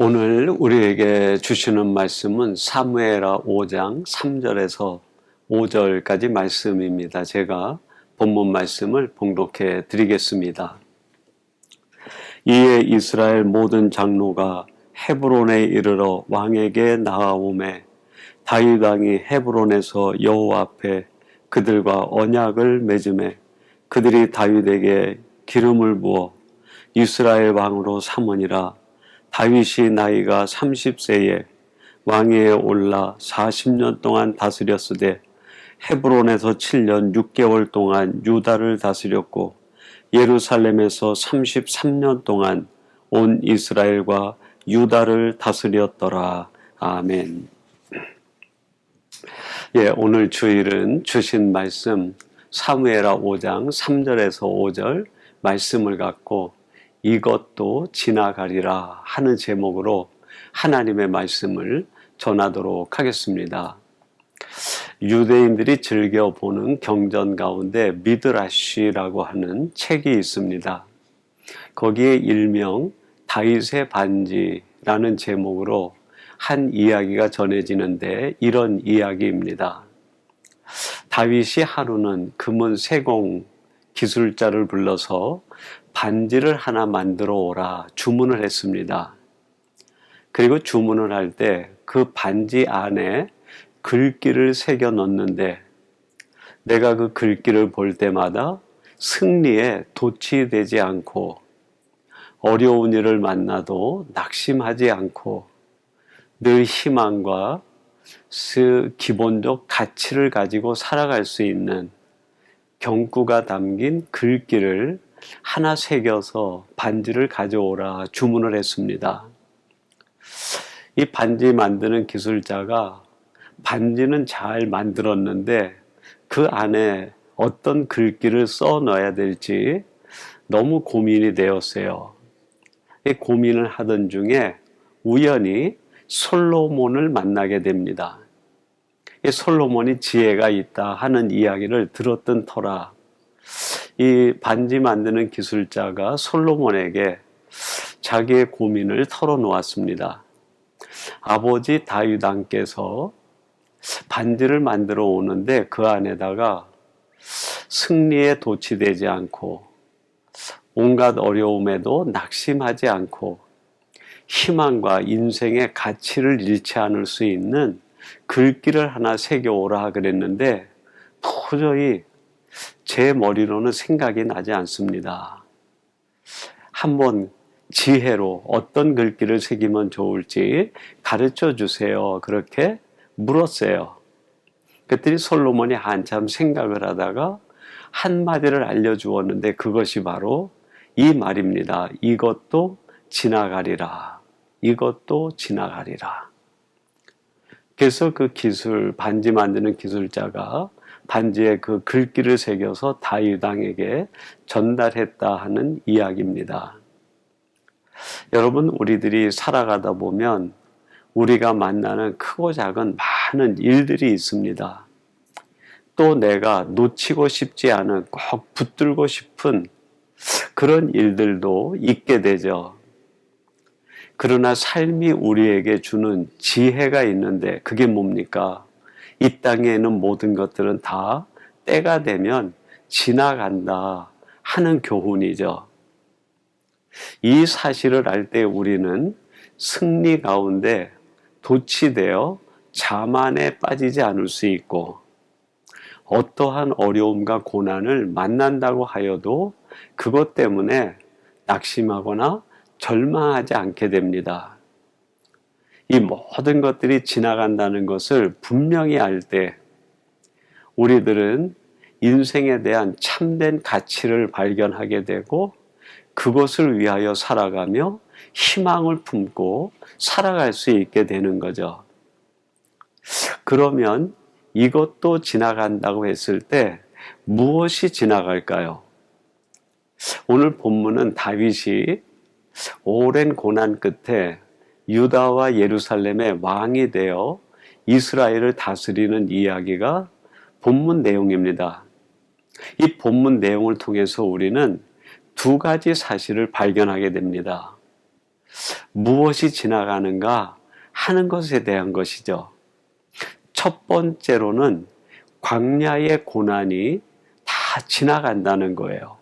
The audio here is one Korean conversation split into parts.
오늘 우리에게 주시는 말씀은 사무엘하 5장 3절에서 5절까지 말씀입니다. 제가 본문 말씀을 봉독해 드리겠습니다. 이에 이스라엘 모든 장로가 헤브론에 이르러 왕에게 나아오매 다윗 왕이 헤브론에서 여호와 앞에 그들과 언약을 맺음에 그들이 다윗에게 기름을 부어 이스라엘 왕으로 삼으니라. 다윗이 나이가 30세에 왕위에 올라 40년 동안 다스렸으되 헤브론에서 7년 6개월 동안 유다를 다스렸고 예루살렘에서 33년 동안 온 이스라엘과 유다를 다스렸더라. 아멘. 오늘 주일은 주신 말씀 사무엘하 5장 3절에서 5절 말씀을 갖고 이것도 지나가리라 하는 제목으로 하나님의 말씀을 전하도록 하겠습니다. 유대인들이 즐겨 보는 경전 가운데 미드라시라고 하는 책이 있습니다. 거기에 일명 다윗의 반지라는 제목으로 한 이야기가 전해지는데 이런 이야기입니다. 다윗이 하루는 금은 세공 기술자를 불러서 반지를 하나 만들어 오라 주문을 했습니다. 그리고 주문을 할 때 그 반지 안에 글귀를 새겨 넣는데 내가 그 글귀를 볼 때마다 승리에 도취되지 않고 어려운 일을 만나도 낙심하지 않고 늘 희망과 기본적 가치를 가지고 살아갈 수 있는 경구가 담긴 글귀를 하나 새겨서 반지를 가져오라 주문을 했습니다. 이 반지 만드는 기술자가 반지는 잘 만들었는데 그 안에 어떤 글귀를 써 넣어야 될지 너무 고민이 되었어요. 이 고민을 하던 중에 우연히 솔로몬을 만나게 됩니다. 이 솔로몬이 지혜가 있다 하는 이야기를 들었던 터라 이 반지 만드는 기술자가 솔로몬에게 자기의 고민을 털어놓았습니다. 아버지 다윗 왕께서 반지를 만들어 오는데 그 안에다가 승리에 도취되지 않고 온갖 어려움에도 낙심하지 않고 희망과 인생의 가치를 잃지 않을 수 있는 글귀를 하나 새겨오라 그랬는데 도저히 제 머리로는 생각이 나지 않습니다. 한번 지혜로 어떤 글귀를 새기면 좋을지 가르쳐 주세요. 그렇게 물었어요. 그랬더니 솔로몬이 한참 생각을 하다가 한마디를 알려주었는데 그것이 바로 이 말입니다. 이것도 지나가리라. 이것도 지나가리라. 그래서 그 반지 만드는 기술자가 반지에 그 글귀를 새겨서 다윗 왕에게 전달했다 하는 이야기입니다. 여러분, 우리들이 살아가다 보면 우리가 만나는 크고 작은 많은 일들이 있습니다. 또 내가 놓치고 싶지 않은 꼭 붙들고 싶은 그런 일들도 있게 되죠. 그러나 삶이 우리에게 주는 지혜가 있는데 그게 뭡니까? 이 땅에 있는 모든 것들은 다 때가 되면 지나간다 하는 교훈이죠. 이 사실을 알 때 우리는 승리 가운데 도취되어 자만에 빠지지 않을 수 있고 어떠한 어려움과 고난을 만난다고 하여도 그것 때문에 낙심하거나 절망하지 않게 됩니다. 이 모든 것들이 지나간다는 것을 분명히 알 때 우리들은 인생에 대한 참된 가치를 발견하게 되고 그것을 위하여 살아가며 희망을 품고 살아갈 수 있게 되는 거죠. 그러면 이것도 지나간다고 했을 때 무엇이 지나갈까요? 오늘 본문은 다윗이 오랜 고난 끝에 유다와 예루살렘의 왕이 되어 이스라엘을 다스리는 이야기가 본문 내용입니다. 이 본문 내용을 통해서 우리는 두 가지 사실을 발견하게 됩니다. 무엇이 지나가는가 하는 것에 대한 것이죠. 첫 번째로는 광야의 고난이 다 지나간다는 거예요.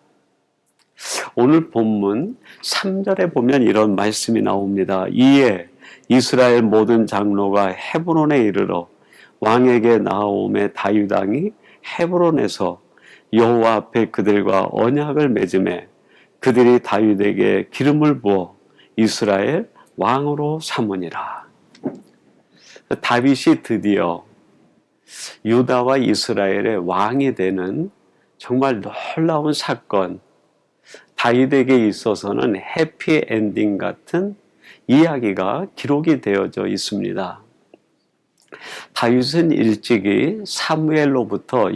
오늘 본문 3절에 보면 이런 말씀이 나옵니다. 이에 이스라엘 모든 장로가 헤브론에 이르러 왕에게 나아오매 다윗 왕이 헤브론에서 여호와 앞에 그들과 언약을 맺음에 그들이 다윗에게 기름을 부어 이스라엘 왕으로 삼으니라. 다윗이 드디어 유다와 이스라엘의 왕이 되는 정말 놀라운 사건, 다윗에게 있어서는 해피엔딩 같은 이야기가 기록이 되어져 있습니다. 다윗은 일찍이 사무엘로부터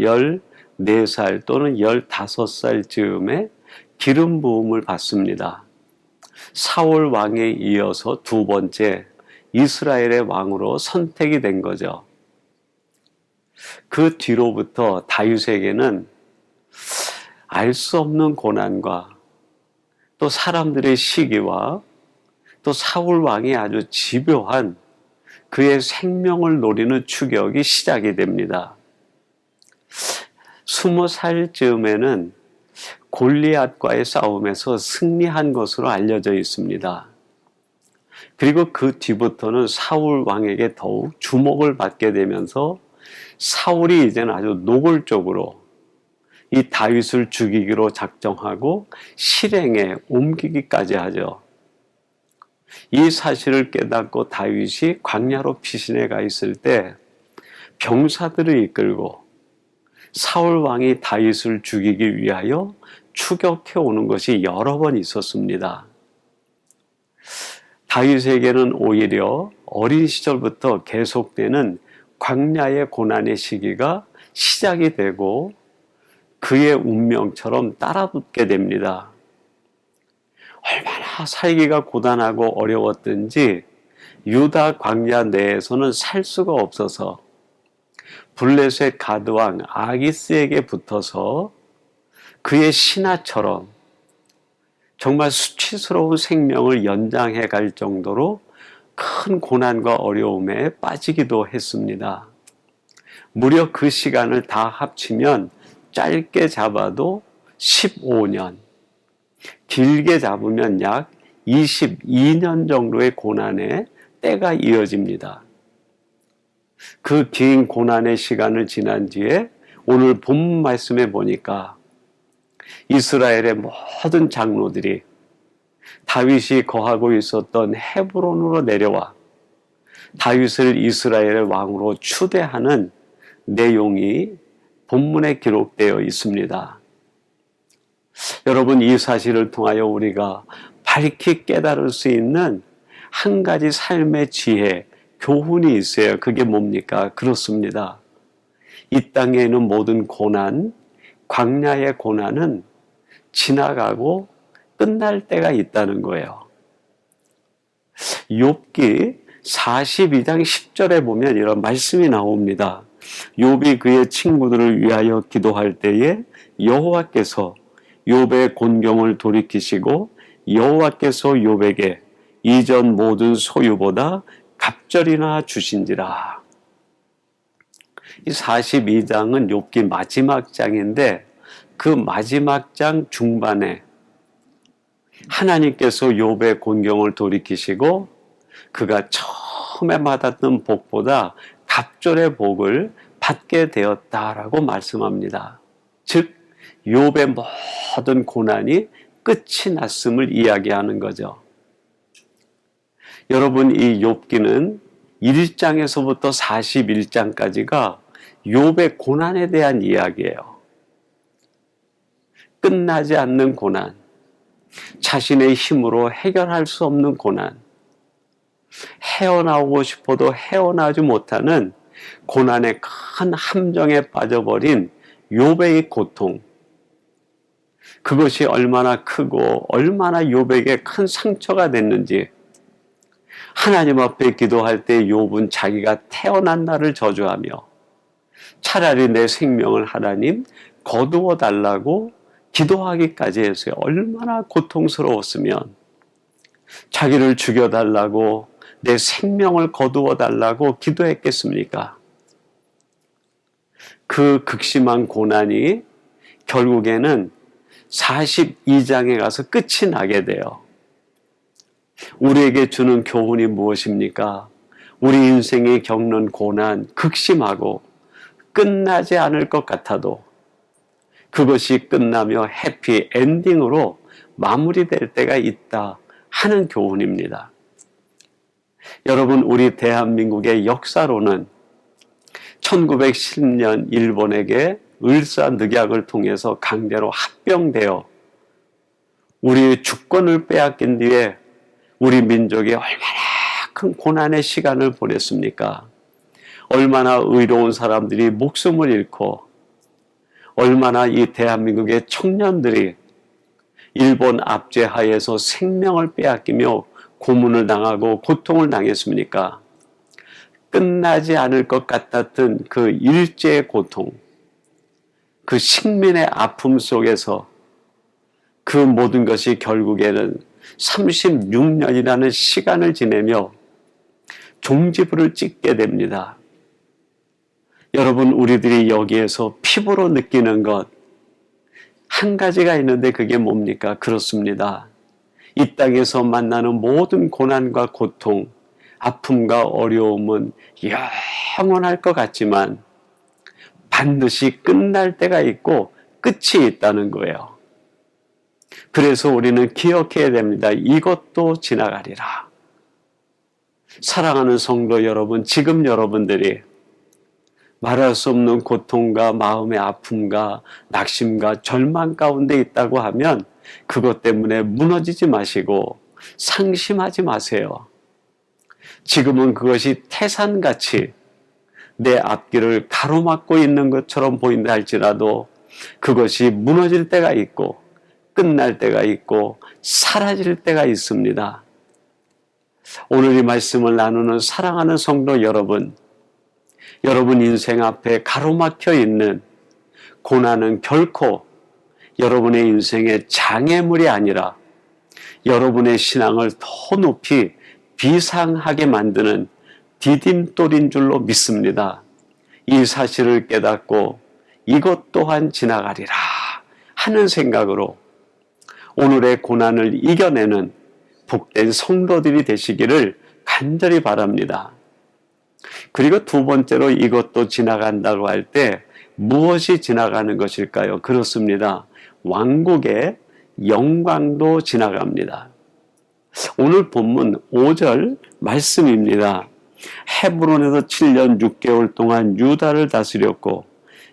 14살 또는 15살 즈음에 기름 부음을 받습니다. 사울 왕에 이어서 두 번째 이스라엘의 왕으로 선택이 된 거죠. 그 뒤로부터 다윗에게는 알 수 없는 고난과 또 사람들의 시기와 또 사울 왕이 아주 집요한 그의 생명을 노리는 추격이 시작이 됩니다. 20살 즈음에는 골리앗과의 싸움에서 승리한 것으로 알려져 있습니다. 그리고 그 뒤부터는 사울 왕에게 더욱 주목을 받게 되면서 사울이 이제는 아주 노골적으로 이 다윗을 죽이기로 작정하고 실행에 옮기기까지 하죠. 이 사실을 깨닫고 다윗이 광야로 피신해 가 있을 때 병사들을 이끌고 사울 왕이 다윗을 죽이기 위하여 추격해 오는 것이 여러 번 있었습니다. 다윗에게는 오히려 어린 시절부터 계속되는 광야의 고난의 시기가 시작이 되고 그의 운명처럼 따라붙게 됩니다. 얼마나 살기가 고단하고 어려웠든지 유다 광야 내에서는 살 수가 없어서 블레셋 가드왕 아기스에게 붙어서 그의 신하처럼 정말 수치스러운 생명을 연장해 갈 정도로 큰 고난과 어려움에 빠지기도 했습니다. 무려 그 시간을 다 합치면 짧게 잡아도 15년, 길게 잡으면 약 22년 정도의 고난의 때가 이어집니다. 그 긴 고난의 시간을 지난 뒤에 오늘 본 말씀에 보니까 이스라엘의 모든 장로들이 다윗이 거하고 있었던 헤브론으로 내려와 다윗을 이스라엘의 왕으로 추대하는 내용이 본문에 기록되어 있습니다. 여러분, 이 사실을 통하여 우리가 밝히 깨달을 수 있는 한 가지 삶의 지혜, 교훈이 있어요. 그게 뭡니까? 그렇습니다. 이 땅에 있는 모든 고난, 광야의 고난은 지나가고 끝날 때가 있다는 거예요. 욥기 42장 10절에 보면 이런 말씀이 나옵니다. 욥이 그의 친구들을 위하여 기도할 때에 여호와께서 욥의 곤경을 돌이키시고 여호와께서 욥에게 이전 모든 소유보다 갑절이나 주신지라. 이 42장은 욥기 마지막 장인데 그 마지막 장 중반에 하나님께서 욥의 곤경을 돌이키시고 그가 처음에 받았던 복보다 갑절의 복을 받게 되었다라고 말씀합니다. 즉 욥의 모든 고난이 끝이 났음을 이야기하는 거죠. 여러분, 이 욥기는 1장에서부터 41장까지가 욥의 고난에 대한 이야기예요. 끝나지 않는 고난, 자신의 힘으로 해결할 수 없는 고난, 헤어나오고 싶어도 헤어나오지 못하는 고난의 큰 함정에 빠져버린 욥의 고통, 그것이 얼마나 크고 얼마나 욥에게 큰 상처가 됐는지 하나님 앞에 기도할 때 욥은 자기가 태어난 날을 저주하며 차라리 내 생명을 하나님 거두어 달라고 기도하기까지 했어요. 얼마나 고통스러웠으면. 자기를 죽여달라고, 내 생명을 거두어 달라고 기도했겠습니까? 그 극심한 고난이 결국에는 42장에 가서 끝이 나게 돼요. 우리에게 주는 교훈이 무엇입니까? 우리 인생이 겪는 고난, 극심하고 끝나지 않을 것 같아도 그것이 끝나며 해피 엔딩으로 마무리될 때가 있다 하는 교훈입니다. 여러분, 우리 대한민국의 역사로는 1910년 일본에게 을사늑약을 통해서 강제로 합병되어 우리의 주권을 빼앗긴 뒤에 우리 민족이 얼마나 큰 고난의 시간을 보냈습니까? 얼마나 의로운 사람들이 목숨을 잃고 얼마나 이 대한민국의 청년들이 일본 압제하에서 생명을 빼앗기며 고문을 당하고 고통을 당했습니까? 끝나지 않을 것 같았던 그 일제의 고통, 그 식민의 아픔 속에서 그 모든 것이 결국에는 36년이라는 시간을 지내며 종지부를 찍게 됩니다. 여러분, 우리들이 여기에서 피부로 느끼는 것 한 가지가 있는데 그게 뭡니까? 그렇습니다. 이 땅에서 만나는 모든 고난과 고통, 아픔과 어려움은 영원할 것 같지만 반드시 끝날 때가 있고 끝이 있다는 거예요. 그래서 우리는 기억해야 됩니다. 이것도 지나가리라. 사랑하는 성도 여러분, 지금 여러분들이 말할 수 없는 고통과 마음의 아픔과 낙심과 절망 가운데 있다고 하면 그것 때문에 무너지지 마시고 상심하지 마세요. 지금은 그것이 태산같이 내 앞길을 가로막고 있는 것처럼 보인다 할지라도 그것이 무너질 때가 있고 끝날 때가 있고 사라질 때가 있습니다. 오늘 이 말씀을 나누는 사랑하는 성도 여러분, 여러분 인생 앞에 가로막혀 있는 고난은 결코 여러분의 인생의 장애물이 아니라 여러분의 신앙을 더 높이 비상하게 만드는 디딤돌인 줄로 믿습니다. 이 사실을 깨닫고 이것 또한 지나가리라 하는 생각으로 오늘의 고난을 이겨내는 복된 성도들이 되시기를 간절히 바랍니다. 그리고 두 번째로 이것도 지나간다고 할 때 무엇이 지나가는 것일까요? 그렇습니다. 왕국의 영광도 지나갑니다. 오늘 본문 5절 말씀입니다. 헤브론에서 7년 6개월 동안 유다를 다스렸고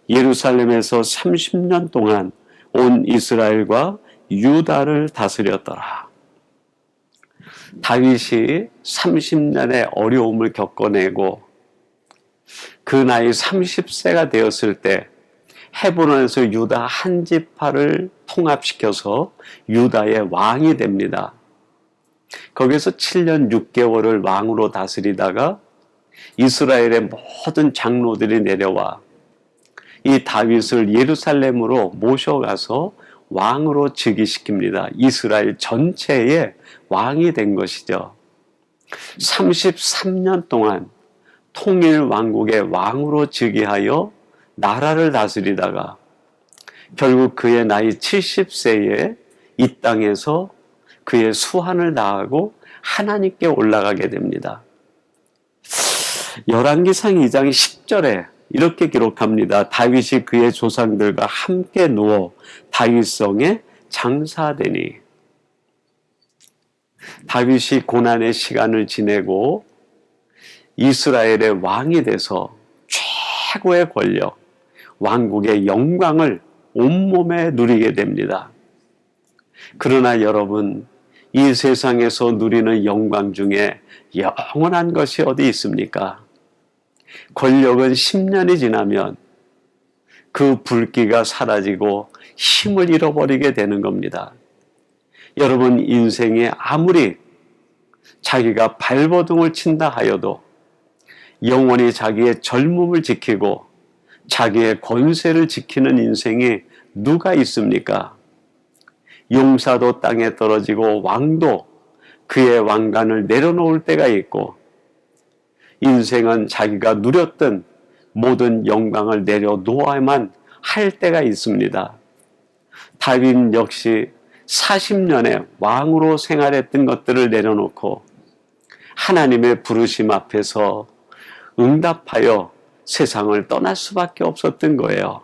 예루살렘에서 30년 동안 온 이스라엘과 유다를 다스렸더라. 다윗이 30년의 어려움을 겪어내고 그 나이 30세가 되었을 때 헤브론에서 유다 한 지파를 통합시켜서 유다의 왕이 됩니다. 거기서 7년 6개월을 왕으로 다스리다가 이스라엘의 모든 장로들이 내려와 이 다윗을 예루살렘으로 모셔가서 왕으로 즉위시킵니다. 이스라엘 전체의 왕이 된 것이죠. 33년 동안 통일 왕국의 왕으로 즉위하여 나라를 다스리다가 결국 그의 나이 70세에 이 땅에서 그의 수한을 다하고 하나님께 올라가게 됩니다. 열왕기상 2장 10절에 이렇게 기록합니다. 다윗이 그의 조상들과 함께 누워 다윗성에 장사되니. 다윗이 고난의 시간을 지내고 이스라엘의 왕이 돼서 최고의 권력, 왕국의 영광을 온몸에 누리게 됩니다. 그러나 여러분, 이 세상에서 누리는 영광 중에 영원한 것이 어디 있습니까? 권력은 10년이 지나면 그 불기가 사라지고 힘을 잃어버리게 되는 겁니다. 여러분, 인생에 아무리 자기가 발버둥을 친다 하여도 영원히 자기의 젊음을 지키고 자기의 권세를 지키는 인생이 누가 있습니까? 용사도 땅에 떨어지고 왕도 그의 왕관을 내려놓을 때가 있고, 인생은 자기가 누렸던 모든 영광을 내려놓아야만 할 때가 있습니다. 다윗 역시 40년의 왕으로 생활했던 것들을 내려놓고 하나님의 부르심 앞에서 응답하여 세상을 떠날 수밖에 없었던 거예요.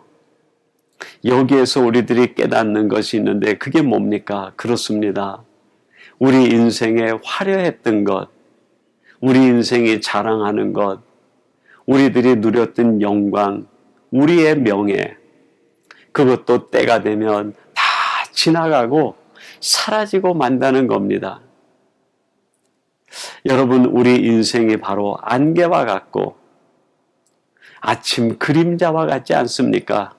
여기에서 우리들이 깨닫는 것이 있는데 그게 뭡니까? 그렇습니다. 우리 인생에 화려했던 것, 우리 인생이 자랑하는 것, 우리들이 누렸던 영광, 우리의 명예, 그것도 때가 되면 다 지나가고 사라지고 만다는 겁니다. 여러분, 우리 인생이 바로 안개와 같고 아침 그림자와 같지 않습니까?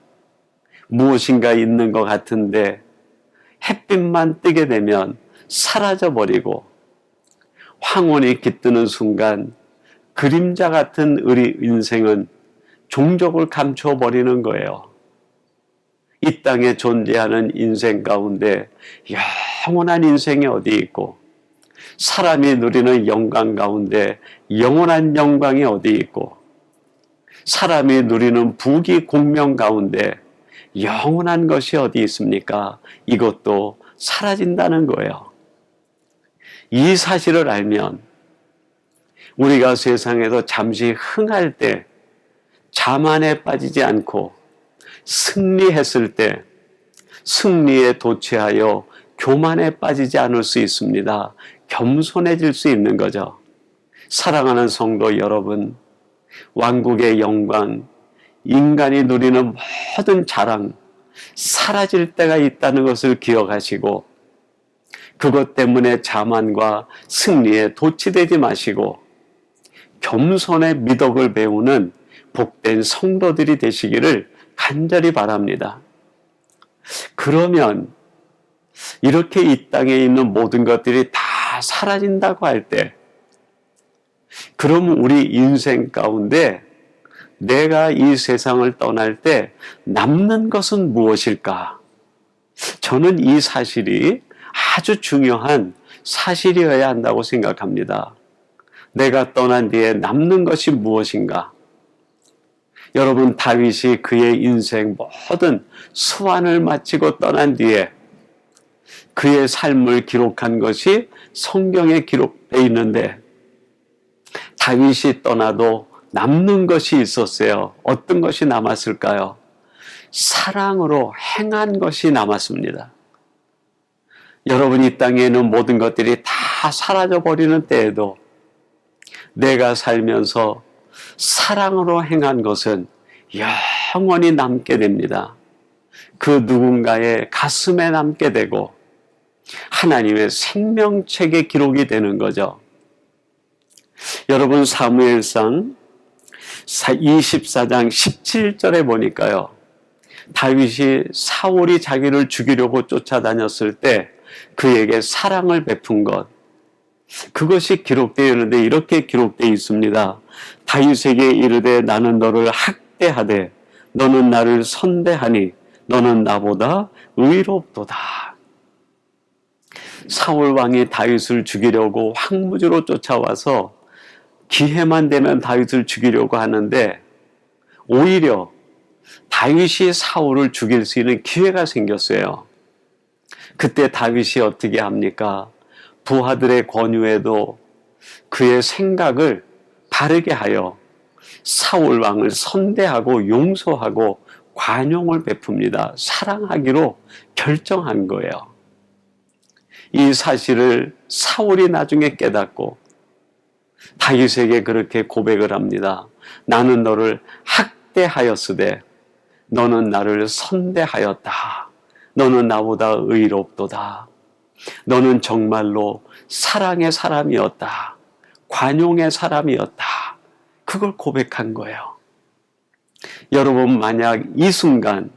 무엇인가 있는 것 같은데 햇빛만 뜨게 되면 사라져버리고 황혼이 깃드는 순간 그림자 같은 우리 인생은 종족을 감춰버리는 거예요. 이 땅에 존재하는 인생 가운데 영원한 인생이 어디 있고, 사람이 누리는 영광 가운데 영원한 영광이 어디 있고, 사람이 누리는 부귀 공명 가운데 영원한 것이 어디 있습니까? 이것도 사라진다는 거예요. 이 사실을 알면 우리가 세상에서 잠시 흥할 때 자만에 빠지지 않고 승리했을 때 승리에 도취하여 교만에 빠지지 않을 수 있습니다. 겸손해질 수 있는 거죠. 사랑하는 성도 여러분, 왕국의 영광, 인간이 누리는 모든 자랑, 사라질 때가 있다는 것을 기억하시고, 그것 때문에 자만과 승리에 도취되지 마시고 겸손의 미덕을 배우는 복된 성도들이 되시기를 간절히 바랍니다. 그러면 이렇게 이 땅에 있는 모든 것들이 다 사라진다고 할 때, 그럼 우리 인생 가운데 내가 이 세상을 떠날 때 남는 것은 무엇일까? 저는 이 사실이 아주 중요한 사실이어야 한다고 생각합니다. 내가 떠난 뒤에 남는 것이 무엇인가? 여러분, 다윗이 그의 인생 모든 수완을 마치고 떠난 뒤에 그의 삶을 기록한 것이 성경에 기록되어 있는데, 다윗이 떠나도 남는 것이 있었어요. 어떤 것이 남았을까요? 사랑으로 행한 것이 남았습니다. 여러분, 이 땅에 있는 모든 것들이 다 사라져버리는 때에도 내가 살면서 사랑으로 행한 것은 영원히 남게 됩니다. 그 누군가의 가슴에 남게 되고 하나님의 생명책에 기록이 되는 거죠. 여러분, 사무엘상 24장 17절에 보니까요, 다윗이 사울이 자기를 죽이려고 쫓아다녔을 때 그에게 사랑을 베푼 것, 그것이 기록되어 있는데 이렇게 기록되어 있습니다. 다윗에게 이르되 나는 너를 학대하되 너는 나를 선대하니 너는 나보다 의롭도다. 사울 왕이 다윗을 죽이려고 황무지로 쫓아와서 기회만 되면 다윗을 죽이려고 하는데, 오히려 다윗이 사울을 죽일 수 있는 기회가 생겼어요. 그때 다윗이 어떻게 합니까? 부하들의 권유에도 그의 생각을 바르게 하여 사울 왕을 선대하고 용서하고 관용을 베풉니다. 사랑하기로 결정한 거예요. 이 사실을 사울이 나중에 깨닫고 다윗에게 그렇게 고백을 합니다. 나는 너를 학대하였으되 너는 나를 선대하였다. 너는 나보다 의롭도다. 너는 정말로 사랑의 사람이었다. 관용의 사람이었다. 그걸 고백한 거예요. 여러분, 만약 이 순간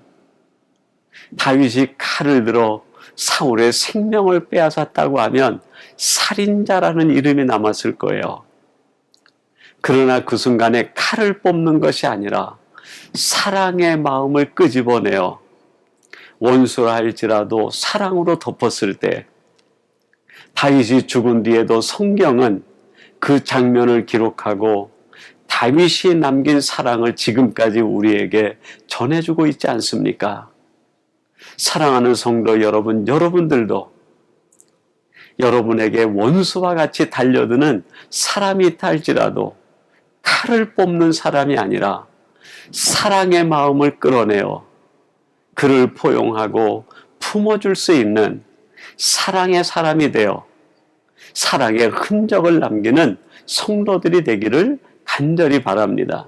다윗이 칼을 들어 사울의 생명을 빼앗았다고 하면 살인자라는 이름이 남았을 거예요. 그러나 그 순간에 칼을 뽑는 것이 아니라 사랑의 마음을 끄집어내어 원수라 할지라도 사랑으로 덮었을 때 다윗이 죽은 뒤에도 성경은 그 장면을 기록하고 다윗이 남긴 사랑을 지금까지 우리에게 전해주고 있지 않습니까? 사랑하는 성도 여러분, 여러분들도 여러분에게 원수와 같이 달려드는 사람이 있다 할지라도 칼을 뽑는 사람이 아니라 사랑의 마음을 끌어내어 그를 포용하고 품어줄 수 있는 사랑의 사람이 되어 사랑의 흔적을 남기는 성도들이 되기를 간절히 바랍니다.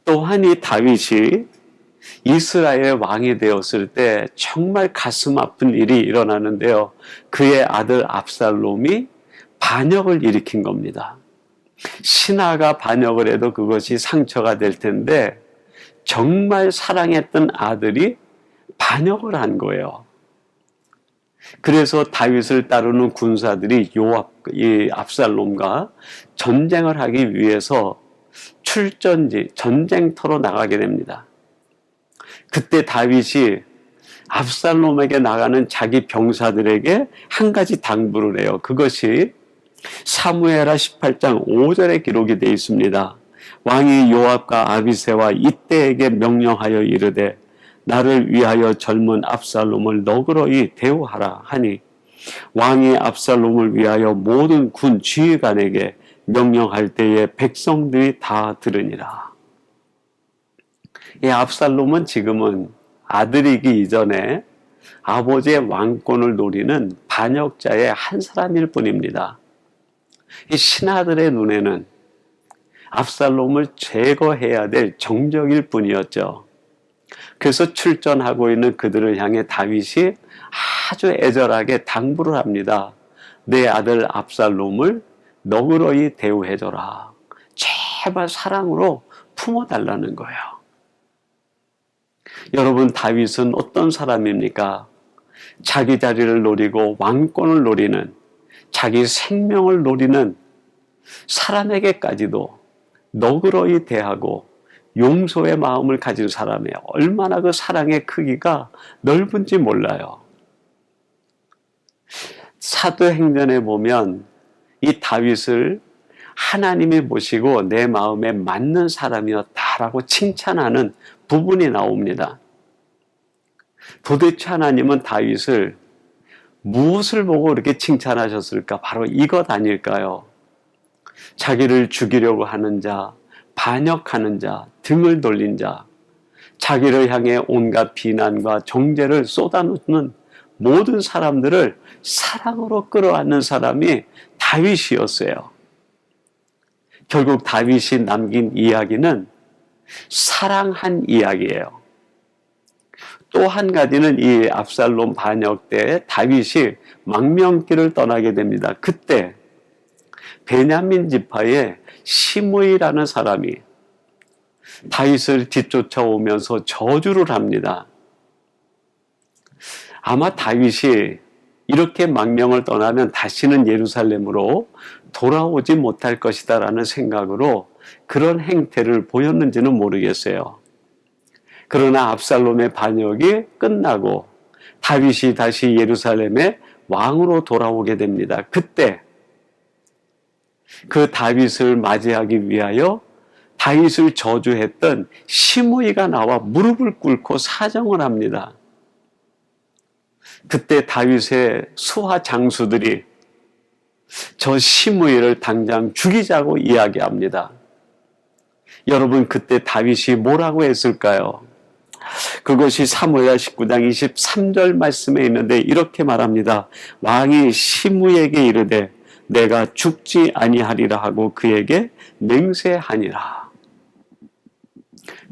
또한 이 다윗이 이스라엘의 왕이 되었을 때 정말 가슴 아픈 일이 일어나는데요. 그의 아들 압살롬이 반역을 일으킨 겁니다. 신하가 반역을 해도 그것이 상처가 될 텐데 정말 사랑했던 아들이 반역을 한 거예요. 그래서 다윗을 따르는 군사들이 이 압살롬과 전쟁을 하기 위해서 출전지, 전쟁터로 나가게 됩니다. 그때 다윗이 압살롬에게 나가는 자기 병사들에게 한 가지 당부를 해요. 그것이 사무엘하 18장 5절에 기록이 되어 있습니다. 왕이 요압과 아비새와 이때에게 명령하여 이르되 나를 위하여 젊은 압살롬을 너그러이 대우하라 하니 왕이 압살롬을 위하여 모든 군 지휘관에게 명령할 때에 백성들이 다 들으니라. 이 압살롬은 지금은 아들이기 이전에 아버지의 왕권을 노리는 반역자의 한 사람일 뿐입니다. 이 신하들의 눈에는 압살롬을 제거해야 될 정적일 뿐이었죠. 그래서 출전하고 있는 그들을 향해 다윗이 아주 애절하게 당부를 합니다. 내 아들 압살롬을 너그러이 대우해줘라. 제발 사랑으로 품어달라는 거예요. 여러분, 다윗은 어떤 사람입니까? 자기 자리를 노리고 왕권을 노리는, 자기 생명을 노리는 사람에게까지도 너그러이 대하고 용서의 마음을 가진 사람이에요. 얼마나 그 사랑의 크기가 넓은지 몰라요. 사도행전에 보면 이 다윗을 하나님이 보시고 내 마음에 맞는 사람이었다라고 칭찬하는 부분이 나옵니다. 도대체 하나님은 다윗을 무엇을 보고 그렇게 칭찬하셨을까? 바로 이것 아닐까요? 자기를 죽이려고 하는 자, 반역하는 자, 등을 돌린 자, 자기를 향해 온갖 비난과 정죄를 쏟아놓는 모든 사람들을 사랑으로 끌어안는 사람이 다윗이었어요. 결국 다윗이 남긴 이야기는 사랑한 이야기예요. 또 한 가지는 이 압살롬 반역 때 다윗이 망명길을 떠나게 됩니다. 그때 베냐민 지파의 시므이라는 사람이 다윗을 뒤쫓아오면서 저주를 합니다. 아마 다윗이 이렇게 망명을 떠나면 다시는 예루살렘으로 돌아오지 못할 것이다 라는 생각으로 그런 행태를 보였는지는 모르겠어요. 그러나 압살롬의 반역이 끝나고 다윗이 다시 예루살렘의 왕으로 돌아오게 됩니다. 그때 그 다윗을 맞이하기 위하여 다윗을 저주했던 시므이가 나와 무릎을 꿇고 사정을 합니다. 그때 다윗의 수하 장수들이 저 시므이를 당장 죽이자고 이야기합니다. 여러분, 그때 다윗이 뭐라고 했을까요? 그것이 사무엘하 19장 23절 말씀에 있는데 이렇게 말합니다. 왕이 시므이에게 이르되 내가 죽지 아니하리라 하고 그에게 맹세하니라.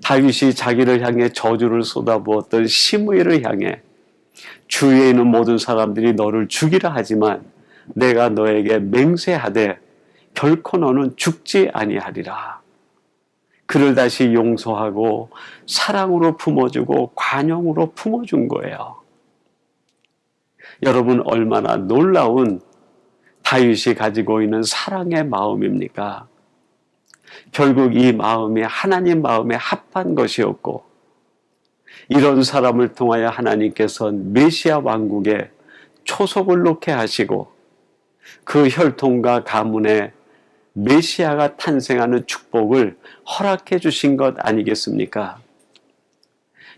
다윗이 자기를 향해 저주를 쏟아부었던 시므이를 향해 주위에 있는 모든 사람들이 너를 죽이라 하지만 내가 너에게 맹세하되 결코 너는 죽지 아니하리라. 그를 다시 용서하고 사랑으로 품어주고 관용으로 품어준 거예요. 여러분, 얼마나 놀라운 다윗이 가지고 있는 사랑의 마음입니까? 결국 이 마음이 하나님 마음에 합한 것이었고 이런 사람을 통하여 하나님께서는 메시아 왕국의 초석을 놓게 하시고 그 혈통과 가문에 메시아가 탄생하는 축복을 허락해 주신 것 아니겠습니까?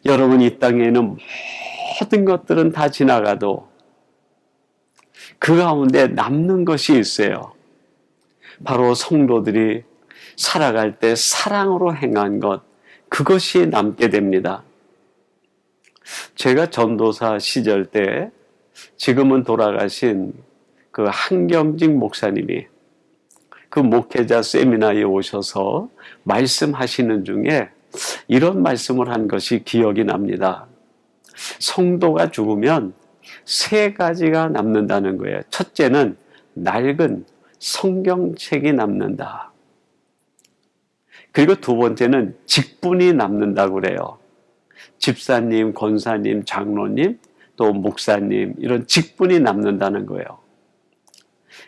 여러분, 이 땅에는 모든 것들은 다 지나가도 그 가운데 남는 것이 있어요. 바로 성도들이 살아갈 때 사랑으로 행한 것, 그것이 남게 됩니다. 제가 전도사 시절 때 지금은 돌아가신 그 한경직 목사님이 그 목회자 세미나에 오셔서 말씀하시는 중에 이런 말씀을 한 것이 기억이 납니다. 성도가 죽으면 세 가지가 남는다는 거예요. 첫째는 낡은 성경책이 남는다. 그리고 두 번째는 직분이 남는다고 그래요. 집사님, 권사님, 장로님, 또 목사님, 이런 직분이 남는다는 거예요.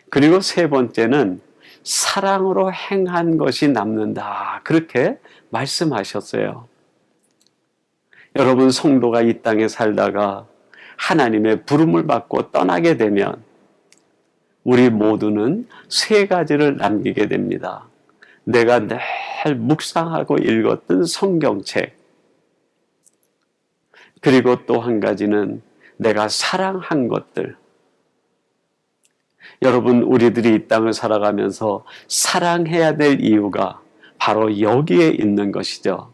그리고 세 번째는 사랑으로 행한 것이 남는다. 그렇게 말씀하셨어요. 여러분, 성도가 이 땅에 살다가 하나님의 부름을 받고 떠나게 되면 우리 모두는 세 가지를 남기게 됩니다. 내가 늘 묵상하고 읽었던 성경책, 그리고 또 한 가지는 내가 사랑한 것들. 여러분, 우리들이 이 땅을 살아가면서 사랑해야 될 이유가 바로 여기에 있는 것이죠.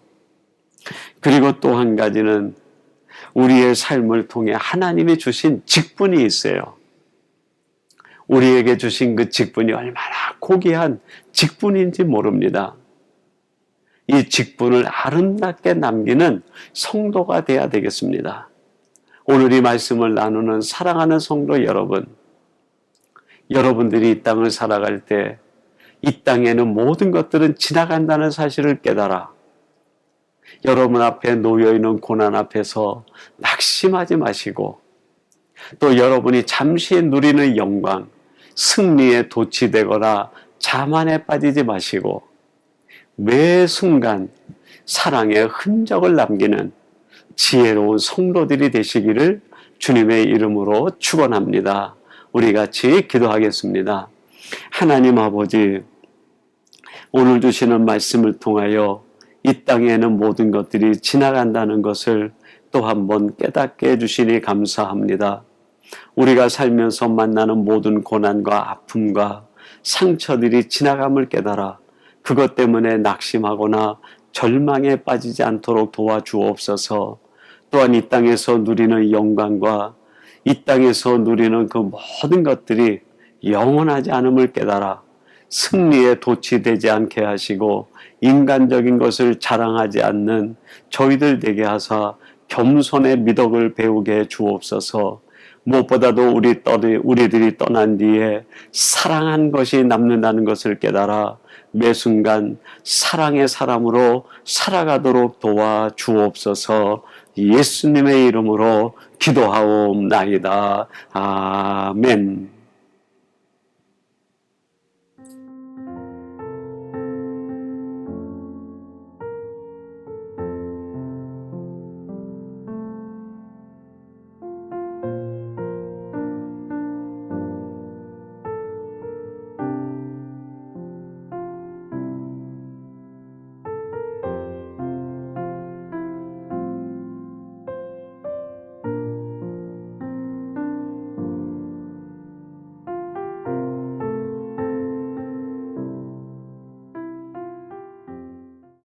그리고 또 한 가지는 우리의 삶을 통해 하나님이 주신 직분이 있어요. 우리에게 주신 그 직분이 얼마나 고귀한 직분인지 모릅니다. 이 직분을 아름답게 남기는 성도가 되어야 되겠습니다. 오늘 이 말씀을 나누는 사랑하는 성도 여러분, 여러분들이 이 땅을 살아갈 때 이 땅에는 모든 것들은 지나간다는 사실을 깨달아 여러분 앞에 놓여있는 고난 앞에서 낙심하지 마시고, 또 여러분이 잠시 누리는 영광, 승리에 도취되거나 자만에 빠지지 마시고 매 순간 사랑의 흔적을 남기는 지혜로운 성도들이 되시기를 주님의 이름으로 축원합니다. 우리 같이 기도하겠습니다. 하나님 아버지, 오늘 주시는 말씀을 통하여 이 땅에는 모든 것들이 지나간다는 것을 또 한 번 깨닫게 해주시니 감사합니다. 우리가 살면서 만나는 모든 고난과 아픔과 상처들이 지나감을 깨달아 그것 때문에 낙심하거나 절망에 빠지지 않도록 도와주옵소서. 또한 이 땅에서 누리는 영광과 이 땅에서 누리는 그 모든 것들이 영원하지 않음을 깨달아 승리에 도취되지 않게 하시고 인간적인 것을 자랑하지 않는 저희들 되게 하사 겸손의 미덕을 배우게 해 주옵소서. 무엇보다도 우리들이 떠난 뒤에 사랑한 것이 남는다는 것을 깨달아 매 순간 사랑의 사람으로 살아가도록 도와주옵소서. 예수님의 이름으로 기도하옵나이다. 아멘.